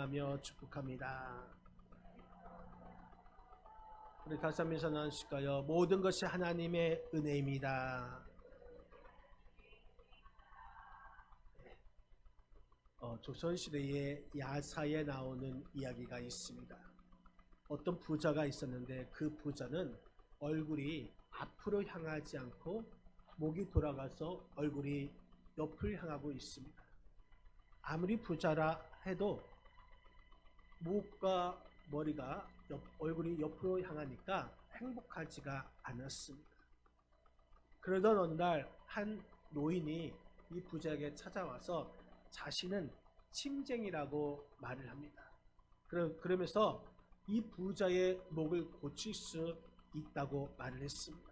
찬양하며 축복합니다. 우리 다시 한번 인사 나누실까요? 모든 것이 하나님의 은혜입니다. 조선시대의 야사에 나오는 이야기가 있습니다. 어떤 부자가 있었는데 그 부자는 얼굴이 앞으로 향하지 않고 목이 돌아가서 얼굴이 옆을 향하고 있습니다. 아무리 부자라 해도 목과 머리가 얼굴이 옆으로 향하니까 행복하지가 않았습니다. 그러던 어느 날 한 노인이 이 부자에게 찾아와서 자신은 침쟁이라고 말을 합니다. 그러면서 이 부자의 목을 고칠 수 있다고 말을 했습니다.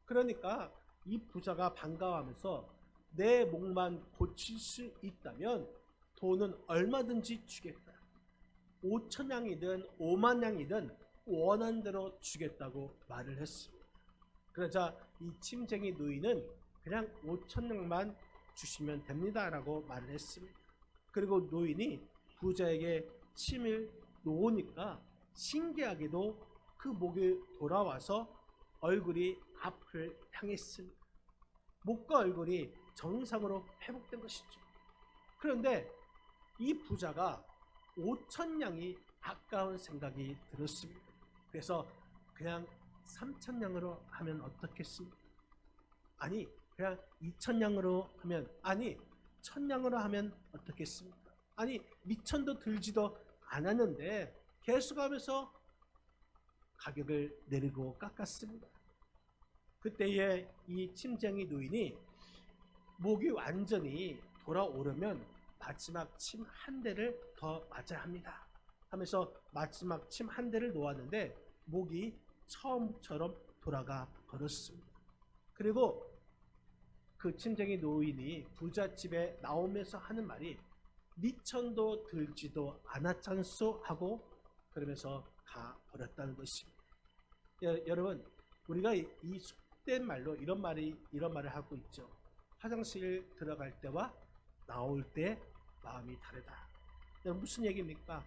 그러니까 이 부자가 반가워하면서 내 목만 고칠 수 있다면 돈은 얼마든지 주겠다. 5,000냥이든 50,000냥이든 원하는 대로 주겠다고 말을 했습니다. 그러자 이 침쟁이 노인은 그냥 5,000냥만 주시면 됩니다 라고 말을 했습니다. 그리고 노인이 부자에게 침을 놓으니까 신기하게도 그 목이 돌아와서 얼굴이 앞을 향했습니다. 목과 얼굴이 정상으로 회복된 것이죠. 그런데 이 부자가 5,000냥이 아까운 생각이 들었습니다. 그래서 그냥 3,000냥으로 하면 어떻겠습니까? 아니 그냥 2,000냥으로 하면, 아니 1,000냥으로 하면 어떻겠습니까? 아니 미천도 들지도 않았는데 계속하면서 가격을 내리고 깎았습니다. 그때에 이 침쟁이 노인이 목이 완전히 돌아오려면 마지막 침 한 대를 더 맞아야 합니다 하면서 마지막 침 한 대를 놓았는데 목이 처음처럼 돌아가 버렸습니다. 그리고 그 침쟁이 노인이 부잣집에 나오면서 하는 말이 미천도 들지도 않았잖소 하고 그러면서 가버렸다는 것입니다. 여러분, 우리가 이 속된 말로 이런 말을 하고 있죠. 화장실 들어갈 때와 나올 때 마음이 다르다. 무슨 얘기입니까?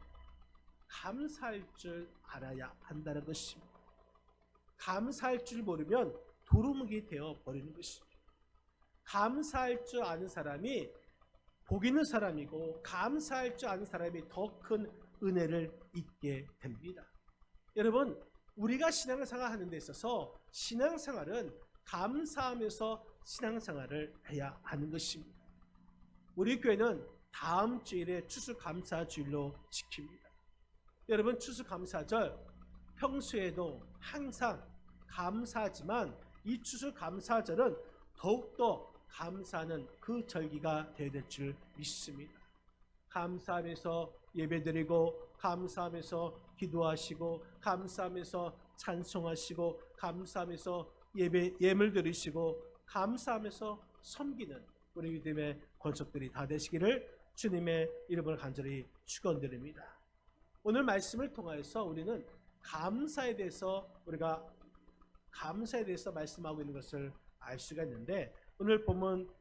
감사할 줄 알아야 한다는 것입니다. 감사할 줄 모르면 도루묵이 되어 버리는 것이죠. 감사할 줄 아는 사람이 복 있는 사람이고 감사할 줄 아는 사람이 더 큰 은혜를 잊게 됩니다. 여러분, 우리가 신앙생활 하는 데 있어서 신앙생활은 감사하면서 신앙생활을 해야 하는 것입니다. 우리 교회는 다음 주일에 추수감사주일로 지킵니다. 여러분, 추수감사절 평소에도 항상 감사하지만 이 추수감사절은 더욱더 감사하는 그 절기가 되어야 될 줄 믿습니다. 감사하면서 예배드리고 감사하면서 기도하시고 감사하면서 찬송하시고 감사하면서 예물 드리시고 감사하면서 섬기는 우리 믿음의 권속들이 다 되시기를 주님의 이름으로 간절히 축원드립니다. 오늘 말씀을 통하여서 우리는 감사에 대해서 말씀하고 있는 것을 알 수가 있는데, 오늘 본문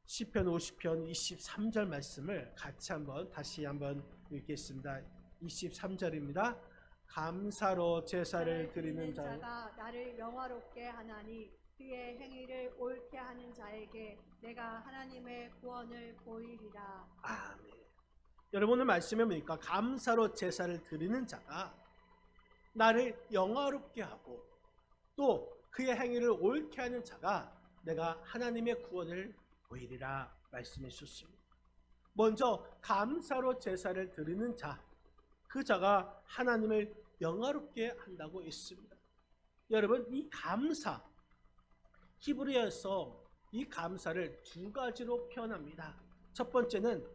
시편 50편 23절 말씀을 같이 다시 한번 읽겠습니다. 23절입니다. 감사로 제사를 드리는 자가 나를 영화롭게 하나니 그의 행위를 옳게 하는 자에게 내가 하나님의 구원을 보이리라. 아멘. 여러분, 오늘 말씀에 보니까 감사로 제사를 드리는 자가 나를 영화롭게 하고 또 그의 행위를 옳게 하는 자가 내가 하나님의 구원을 보이리라 말씀해 주셨습니다. 먼저 감사로 제사를 드리는 자, 그 자가 하나님을 영화롭게 한다고 했습니다. 여러분, 이 감사, 히브리어에서 이 감사를 두 가지로 표현합니다. 첫 번째는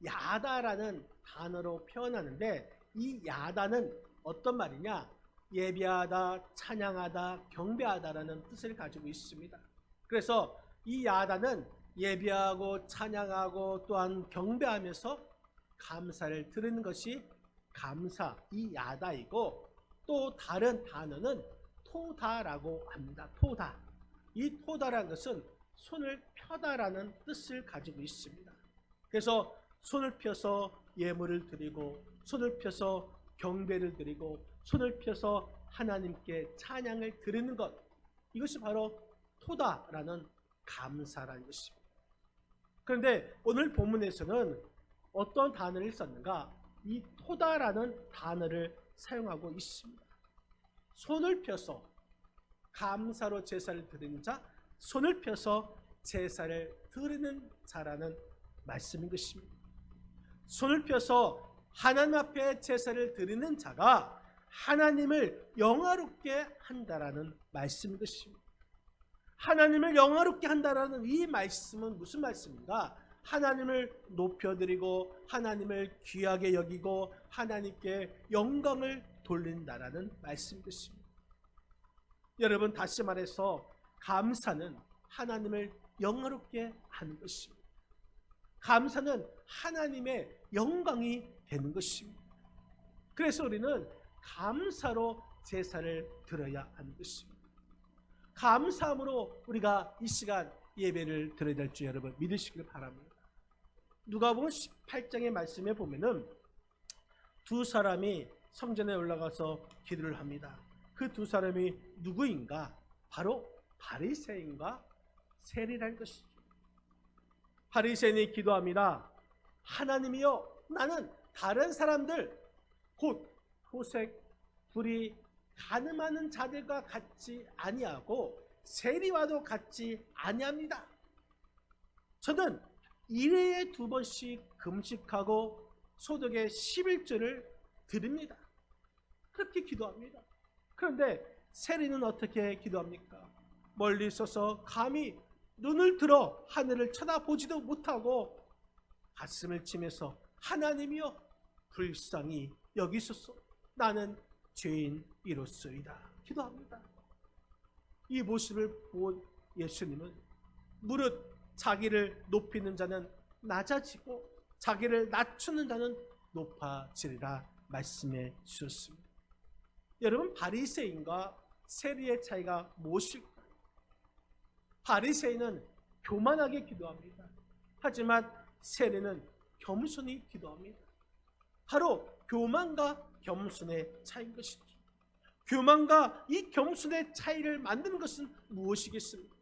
야다라는 단어로 표현하는데, 이 야다는 어떤 말이냐? 예배하다, 찬양하다, 경배하다라는 뜻을 가지고 있습니다. 그래서 이 야다는 예배하고 찬양하고 또한 경배하면서 감사를 드리는 것이 감사, 이 야다이고, 또 다른 단어는 토다라고 합니다. 토다. 이 토다라는 것은 손을 펴다라는 뜻을 가지고 있습니다. 그래서 손을 펴서 예물을 드리고 손을 펴서 경배를 드리고 손을 펴서 하나님께 찬양을 드리는 것, 이것이 바로 토다라는 감사라는 것입니다. 그런데 오늘 본문에서는 어떤 단어를 썼는가? 이 토다라는 단어를 사용하고 있습니다. 손을 펴서 감사로 제사를 드리는 자, 손을 펴서 제사를 드리는 자라는 말씀인 것입니다. 손을 펴서 하나님 앞에 제사를 드리는 자가 하나님을 영화롭게 한다라는 말씀인 것입니다. 하나님을 영화롭게 한다라는 이 말씀은 무슨 말씀인가? 하나님을 높여드리고 하나님을 귀하게 여기고 하나님께 영광을 돌린다라는 말씀인 것입니다. 여러분, 다시 말해서 감사는 하나님을 영화롭게 하는 것입니다. 감사는 하나님의 영광이 되는 것입니다. 그래서 우리는 감사로 제사를 드려야 하는 것입니다. 감사함으로 우리가 이 시간 예배를 드려야 될 줄 여러분 믿으시길 바랍니다. 누가복음 18장의 말씀에 보면은 두 사람이 성전에 올라가서 기도를 합니다. 그 두 사람이 누구인가? 바로 바리새인과 세리라는 것이죠. 바리새인이 기도합니다. 하나님이여, 나는 다른 사람들 곧 호색, 불의, 가늠하는 자들과 같지 아니하고 세리와도 같지 아니합니다. 저는 1회에 2번씩 금식하고 소득의 11조를 드립니다. 그렇게 기도합니다. 그런데 세리는 어떻게 기도합니까? 멀리 서서 감히 눈을 들어 하늘을 쳐다보지도 못하고 가슴을 치면서 하나님이여 불쌍히 여기소서, 나는 죄인이로소이다 기도합니다. 이 모습을 본 예수님은 무릇 자기를 높이는 자는 낮아지고 자기를 낮추는 자는 높아지리라 말씀해 주셨습니다. 여러분, 바리새인과 세리의 차이가 무엇일까요? 바리새인은 교만하게 기도합니다. 하지만 세리는 겸손히 기도합니다. 바로 교만과 겸손의 차이인 것이죠. 교만과 이 겸손의 차이를 만드는 것은 무엇이겠습니까?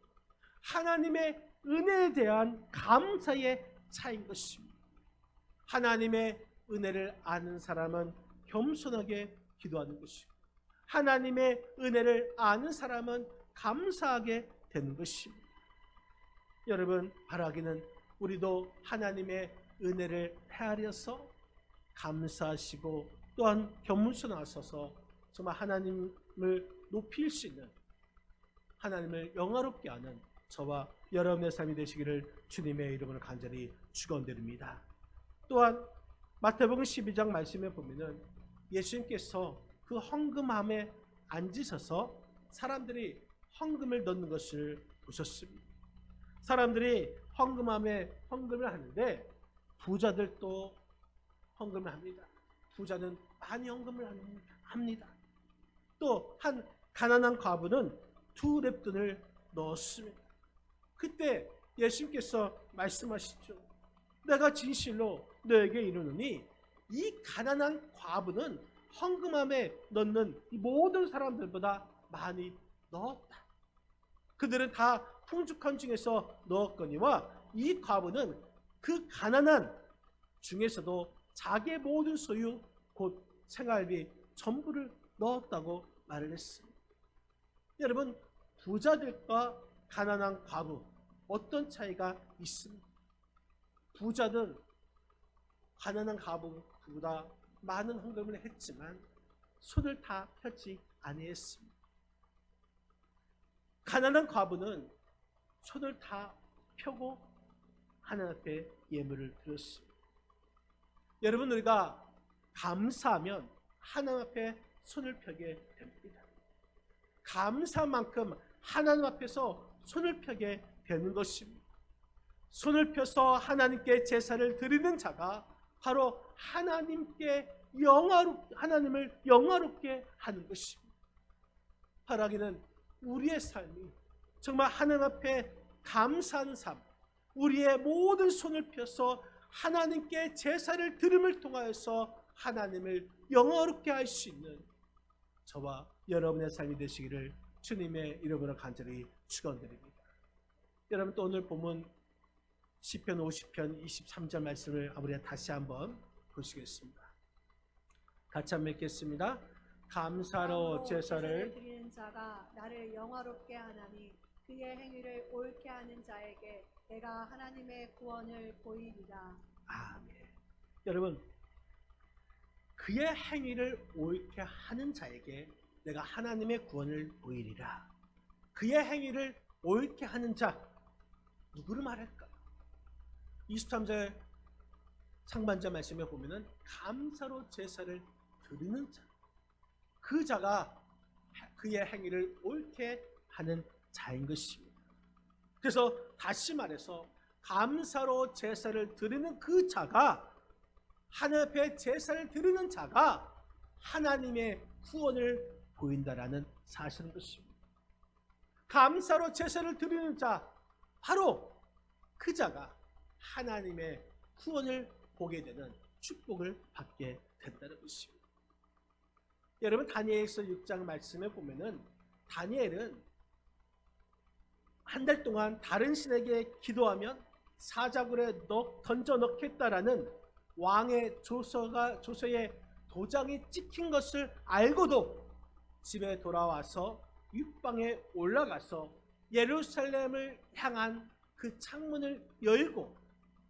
하나님의 은혜에 대한 감사의 차이인 것입니다. 하나님의 은혜를 아는 사람은 겸손하게 기도하는 것이고 하나님의 은혜를 아는 사람은 감사하게 되는 것입니다. 여러분, 바라기는 우리도 하나님의 은혜를 헤아려서 감사하시고 또한 겸손하셔서 정말 하나님을 높일 수 있는, 하나님을 영화롭게 하는 저와 여러분의 삶이 되시기를 주님의 이름으로 간절히 축원드립니다. 또한 마태복음 12장 말씀에 보면은 예수님께서 그 헌금함에 앉으셔서 사람들이 헌금을 넣는 것을 보셨습니다. 사람들이 헌금함에 헌금을 하는데 부자들도 헌금을 합니다. 부자는 많이 헌금을 합니다. 또 한 가난한 과부는 2렙돈을 넣었습니다. 그때 예수님께서 말씀하시죠. 내가 진실로 너에게 이르노니 이 가난한 과부는 헌금함에 넣는 이 모든 사람들보다 많이 넣었다. 그들은 다 풍족한 중에서 넣었거니와 이 과부는 그 가난한 중에서도 자기의 모든 소유 곧 생활비 전부를 넣었다고 말을 했습니다. 여러분, 부자들과 가난한 과부 어떤 차이가 있습니까? 부자는 가난한 과부보다 많은 헌금을 했지만 손을 다 펴지 아니했습니다. 가난한 과부는 손을 다 펴고 하나님 앞에 예물을 드렸습니다. 여러분, 우리가 감사하면 하나님 앞에 손을 펴게 됩니다. 감사만큼 하나님 앞에서 손을 펴게 되는 것입니다. 손을 펴서 하나님께 제사를 드리는 자가 바로 하나님을 영화롭게 하는 것입니다. 바라기는 우리의 삶이 정말 하나님 앞에 감사하는 삶, 우리의 모든 손을 펴서 하나님께 제사를 드림을 통하여서 하나님을 영화롭게 할 수 있는 저와 여러분의 삶이 되시기를 주님의 이름으로 간절히 축원드립니다. 여러분, 또 오늘 본문 시편 50편 23절 말씀을 우리가 다시 한번 보시겠습니다. 같이 한번 읽겠습니다. 감사로 제사를 드리는 자가 나를 영화롭게 하나니 그의 행위를 옳게 하는 자에게 내가 하나님의 구원을 보이리라. 아멘. 여러분, 그의 행위를 옳게 하는 자에게 내가 하나님의 구원을 보이리라. 그의 행위를 옳게 하는 자, 누구를 말할까? 23절 상반절 말씀에 보면은 감사로 제사를 드리는 자, 그 자가 그의 행위를 옳게 하는 자인 것입니다. 그래서 다시 말해서 감사로 제사를 드리는 그 자가, 하나님 앞에 제사를 드리는 자가 하나님의 구원을 보인다라는 사실인 것입니다. 감사로 제사를 드리는 자, 바로 그 자가 하나님의 구원을 보게 되는 축복을 받게 된다는 것입니다. 여러분, 다니엘서 6장 말씀에 보면은 다니엘은 한 달 동안 다른 신에게 기도하면 사자굴에 던져 넣겠다라는 왕의 조서에 도장이 찍힌 것을 알고도 집에 돌아와서 윗방에 올라가서 예루살렘을 향한 그 창문을 열고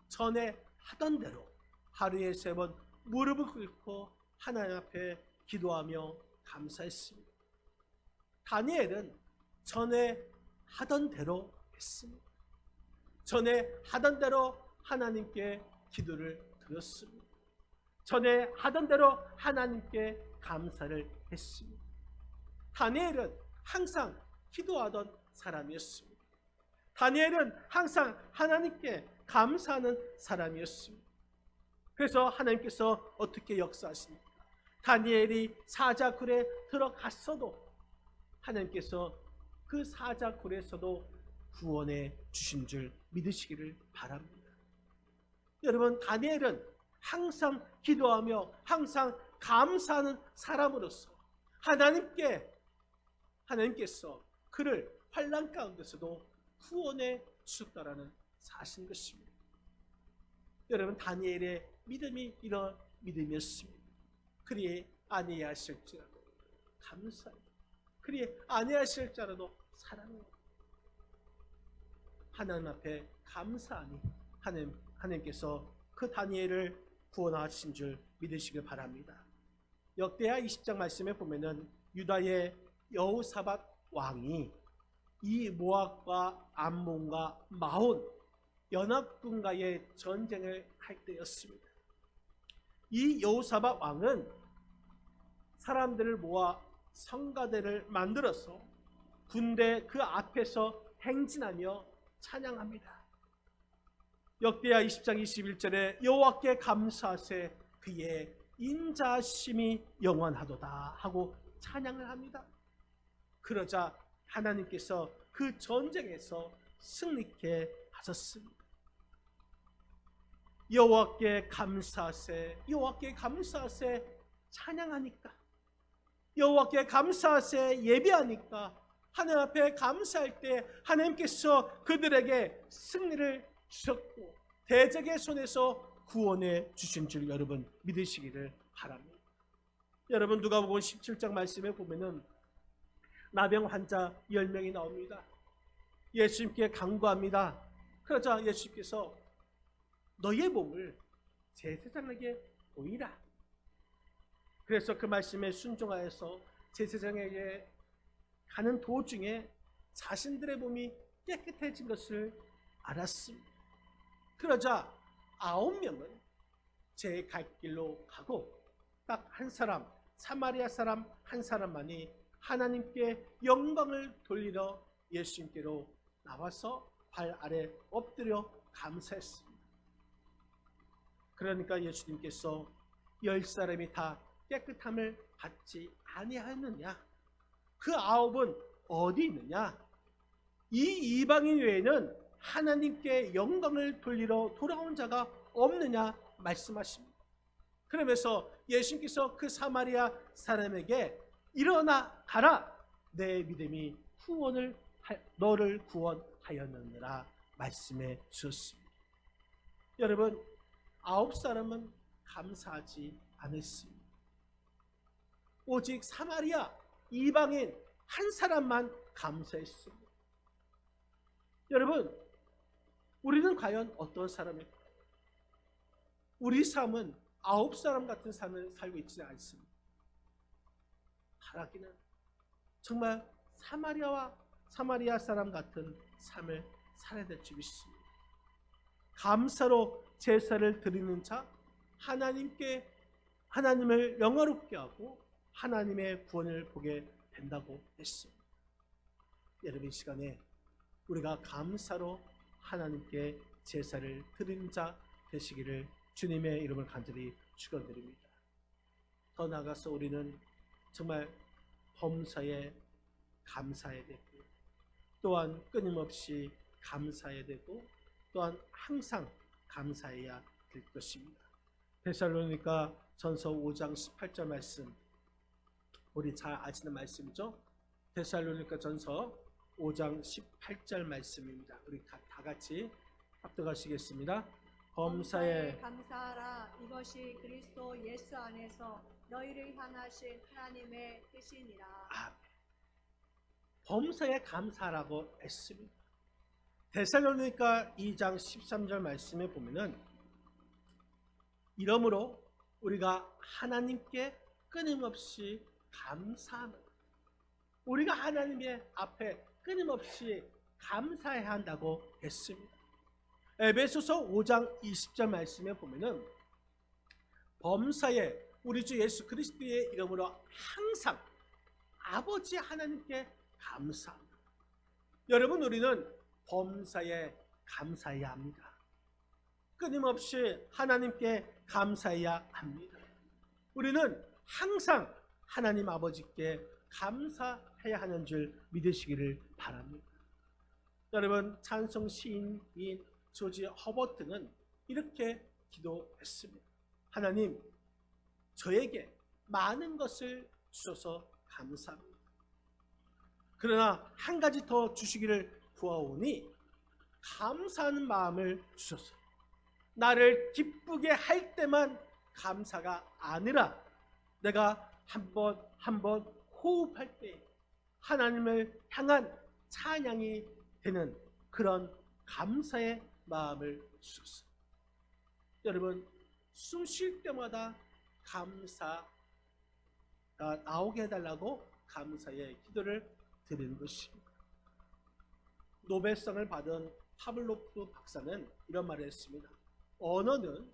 전에 하던 대로 하루에 3번 무릎을 꿇고 하나님 앞에 기도하며 감사했습니다. 다니엘은 전에 하던 대로 했습니다. 전에 하던 대로 하나님께 기도를 드렸습니다. 전에 하던 대로 하나님께 감사를 했습니다. 다니엘은 항상 기도하던 사람이었습니다. 다니엘은 항상 하나님께 감사하는 사람이었습니다. 그래서 하나님께서 어떻게 역사하십니까? 다니엘이 사자굴에 들어갔어도 하나님께서 그 사자굴에서도 구원해 주신 줄 믿으시기를 바랍니다. 여러분, 다니엘은 항상 기도하며 항상 감사하는 사람으로서 하나님께서 그를 환난 가운데서도 구원해 주셨다라는 사실인 것입니다. 여러분, 다니엘의 믿음이 이런 믿음이었습니다. 그리 아니하실지라도 감사합니다. 그리 아니하실지라도 사랑해요. 하나님 앞에 감사하니 하나님께서 그 다니엘을 구원하신 줄 믿으시길 바랍니다. 역대하 20장 말씀에 보면은 유다의 여호사밧 왕이 이 모압과 암몬과 마온 연합군과의 전쟁을 할 때였습니다. 이 여호사밧 왕은 사람들을 모아 성가대를 만들어서 군대 그 앞에서 행진하며 찬양합니다. 역대하 20장 21절에 여호와께 감사하세 그의 인자심이 영원하도다 하고 찬양을 합니다. 그러자 하나님께서 그 전쟁에서 승리케 하셨습니다. 여호와께 감사하세, 여호와께 감사하세 찬양하니까, 여호와께 감사하세 예배하니까 하나님 앞에 감사할 때 하나님께서 그들에게 승리를 주셨고 대적의 손에서 구원해 주신 줄 여러분 믿으시기를 바랍니다. 여러분, 누가복음 17장 말씀에 보면은 나병 환자 10명이 나옵니다. 예수님께 간구합니다. 그러자 예수님께서 너의 몸을 제사장에게 보이라. 그래서 그 말씀에 순종하여서 제사장에게 가는 도중에 자신들의 몸이 깨끗해진 것을 알았습니다. 그러자 9명은 제 갈 길로 가고 딱 한 사람, 사마리아 사람 한 사람만이 하나님께 영광을 돌리러 예수님께로 나와서 발 아래 엎드려 감사했습니다. 그러니까 예수님께서 10사람이 다 깨끗함을 받지 아니하였느냐? 그 9은 어디 있느냐? 이 이방인 외에는 하나님께 영광을 돌리러 돌아온 자가 없느냐 말씀하십니다. 그러면서 예수님께서 그 사마리아 사람에게 일어나 가라, 내 믿음이 너를 구원하였느니라 말씀해 주셨습니다. 여러분, 9사람은 감사하지 않았습니다. 오직 사마리아 이방인 한 사람만 감사했습니다. 여러분, 우리는 과연 어떤 사람일까요? 우리 삶은 9사람 같은 삶을 살고 있지는 않습니다. 바라기는 정말 사마리아 사람 같은 삶을 살아야 될 줄 믿습니다. 감사로 제사를 드리는 자, 하나님을 영화롭게 하고 하나님의 구원을 보게 된다고 했습니다. 여러분, 이 시간에 우리가 감사로 하나님께 제사를 드리는 자 되시기를 주님의 이름을 간절히 축원드립니다. 더 나아가서 우리는 정말 범사에 감사해야 되고, 또한 끊임없이 감사해야 되고, 또한 항상 감사해야 될 것입니다. 데살로니가 전서 5장 18절 말씀, 우리 잘 아시는 말씀이죠. 데살로니가 전서 5장 18절 말씀입니다. 우리 다 같이 합독하시겠습니다. 범사에 감사하라. 이것이 그리스도 예수 안에서 너희를 향하신 하나님의 뜻이니라. 범사에 감사라고 했습니다. 데살로니가 2장 13절 말씀에 보면은, 이러므로 우리가 하나님께 끊임없이 감사하는, 우리가 하나님의 앞에 끊임없이 감사해야 한다고 했습니다. 에베소서 5장 20절 말씀에 보면은, 범사에 우리 주 예수 그리스도의 이름으로 항상 아버지 하나님께 감사합니다. 여러분, 우리는 범사에 감사해야 합니다. 끊임없이 하나님께 감사해야 합니다. 우리는 항상 하나님 아버지께 감사해야 하는 줄 믿으시기를 바랍니다. 여러분, 찬송 시인인 조지 허버트는 이렇게 기도했습니다. 하나님, 저에게 많은 것을 주셔서 감사합니다. 그러나 한 가지 더 주시기를 구하오니, 감사하는 마음을 주셔서 나를 기쁘게 할 때만 감사가 아니라, 내가 한 번 호흡할 때 하나님을 향한 찬양이 되는 그런 감사의 마음을 주셨어요. 여러분, 숨 쉴 때마다 감사가 나오게 해달라고 감사의 기도를 드리는 것입니다. 노벨상을 받은 파블로프 박사는 이런 말을 했습니다. 언어는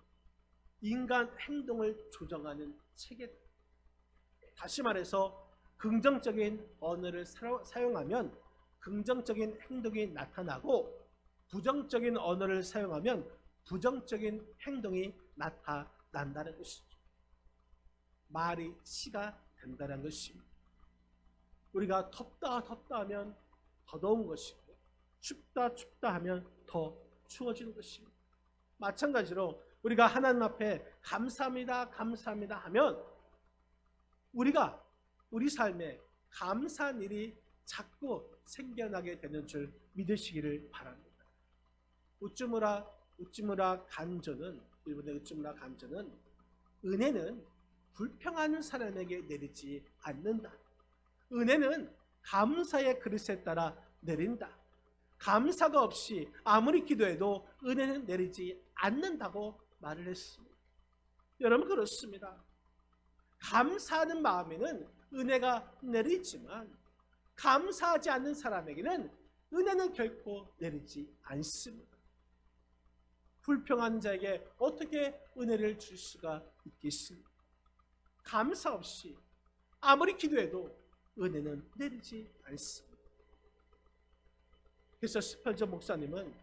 인간 행동을 조정하는 체계다. 다시 말해서 긍정적인 언어를 사용하면 긍정적인 행동이 나타나고, 부정적인 언어를 사용하면 부정적인 행동이 나타난다는 것이죠. 말이 시가 된다는 것입니다. 우리가 덥다 하면 더 더운 것이고, 춥다 하면 더 추워지는 것입니다. 마찬가지로 우리가 하나님 앞에 감사합니다 하면 우리가 우리 삶에 감사한 일이 자꾸 생겨나게 되는 줄 믿으시기를 바랍니다. 우찌무라 간조는, 일본의 우찌무라 간조는, 은혜는 불평하는 사람에게 내리지 않는다. 은혜는 감사의 그릇에 따라 내린다. 감사가 없이 아무리 기도해도 은혜는 내리지 않는다고 말을 했습니다. 여러분, 그렇습니다. 감사하는 마음에는 은혜가 내리지만, 감사하지 않는 사람에게는 은혜는 결코 내리지 않습니다. 불평하는 자에게 어떻게 은혜를 줄 수가 있겠습니까? 감사 없이 아무리 기도해도 은혜는 내리지 않습니다. 그래서 스펄저 목사님은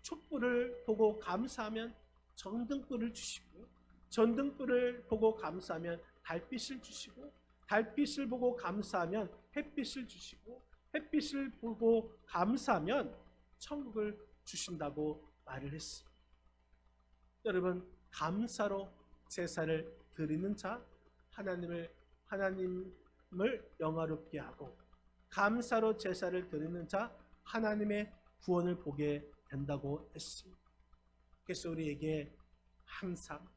촛불을 보고 감사하면 전등불을 주시고, 전등불을 보고 감사하면 달빛을 주시고, 달빛을 보고 감사하면 햇빛을 주시고, 햇빛을 보고 감사하면 천국을 주신다고 말을 했습니다. 여러분, 감사로 제사를 드리는 자 하나님을 영화롭게 하고, 감사로 제사를 드리는 자 하나님의 구원을 보게 된다고 했습니다. 그래서 우리에게 항상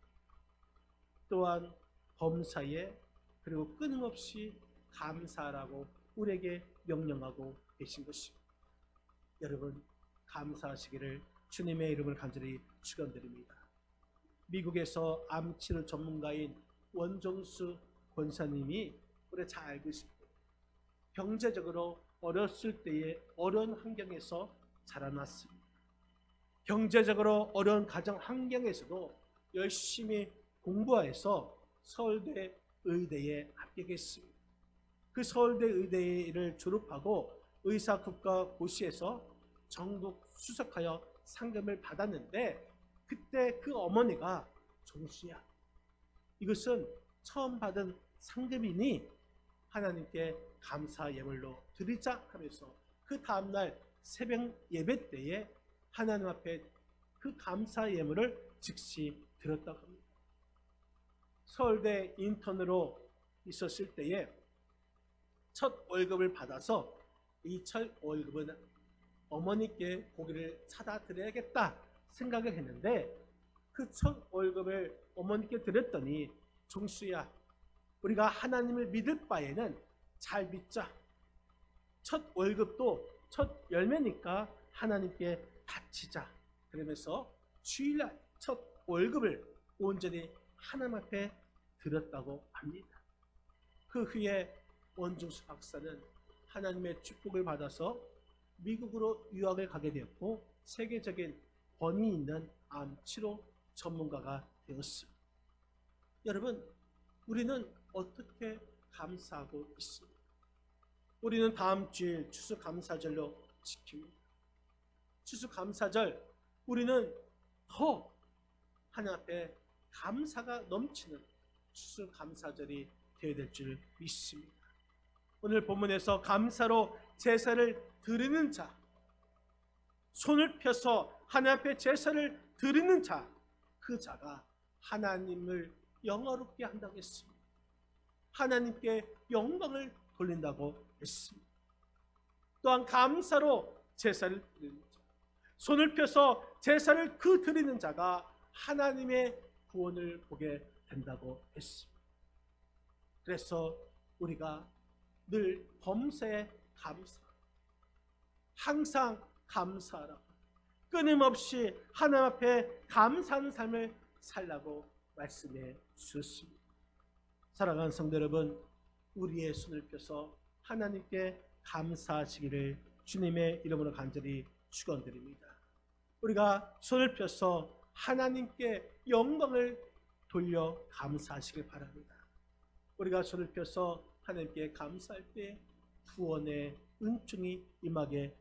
또한 범사에 그리고 끊임없이 감사하라고 우리에게 명령하고 계신 것입니다. 여러분, 감사하시기를 주님의 이름을 간절히 축원드립니다. 미국에서 암치료 전문가인 원종수 권사님이 우리 잘 알고 있습니다. 경제적으로 어렸을 때에 어려운 환경에서 자라났습니다. 경제적으로 어려운 가정 환경에서도 열심히 공부해서 서울대 의대에 합격했습니다. 그 서울대 의대를 졸업하고 의사국가고시에서 전국 수석하여 상금을 받았는데, 그때 그 어머니가 종수야, 이것은 처음 받은 상금이니 하나님께 감사 예물로 드리자 하면서 그 다음날 새벽 예배 때에 하나님 앞에 그 감사 예물을 즉시 드렸다고 합니다. 서울대 인턴으로 있었을 때에 첫 월급을 받아서 이 첫 월급은 어머니께 고기를 사다 드려야겠다 생각을 했는데, 그 첫 월급을 어머니께 드렸더니, 종수야, 우리가 하나님을 믿을 바에는 잘 믿자. 첫 월급도 첫 열매니까 하나님께 바치자. 그러면서 주일날 첫 월급을 온전히 하나님 앞에 드렸다고 합니다. 그 후에 원종수 박사는 하나님의 축복을 받아서 미국으로 유학을 가게 되었고, 세계적인 권위 있는 암 치료 전문가가 되었습니다. 여러분, 우리는 어떻게 감사하고 있습니까? 우리는 다음 주일 추수감사절로 지킵니다. 추수감사절, 우리는 더 하나님 앞에 감사가 넘치는 추수감사절이 되어야 될 줄 믿습니다. 오늘 본문에서 감사로 제사를 드리는 자, 손을 펴서 하나님 앞에 제사를 드리는 자, 그 자가 하나님을 영화롭게 한다고 했습니다. 하나님께 영광을 돌린다고 했습니다. 또한 감사로 제사를 드리는 자, 손을 펴서 제사를 드리는 자가 하나님의 구원을 보게 된다고 했습니다. 그래서 우리가 늘 범사에 감사, 항상 감사하라, 끊임없이 하나님 앞에 감사하는 삶을 살라고 말씀해 주셨습니다. 사랑하는 성도 여러분, 우리의 손을 펴서 하나님께 감사하시기를 주님의 이름으로 간절히 축원드립니다. 우리가 손을 펴서 하나님께 영광을 돌려 감사하시길 바랍니다. 우리가 손을 펴서 하나님께 감사할 때 구원의 은총이 임하게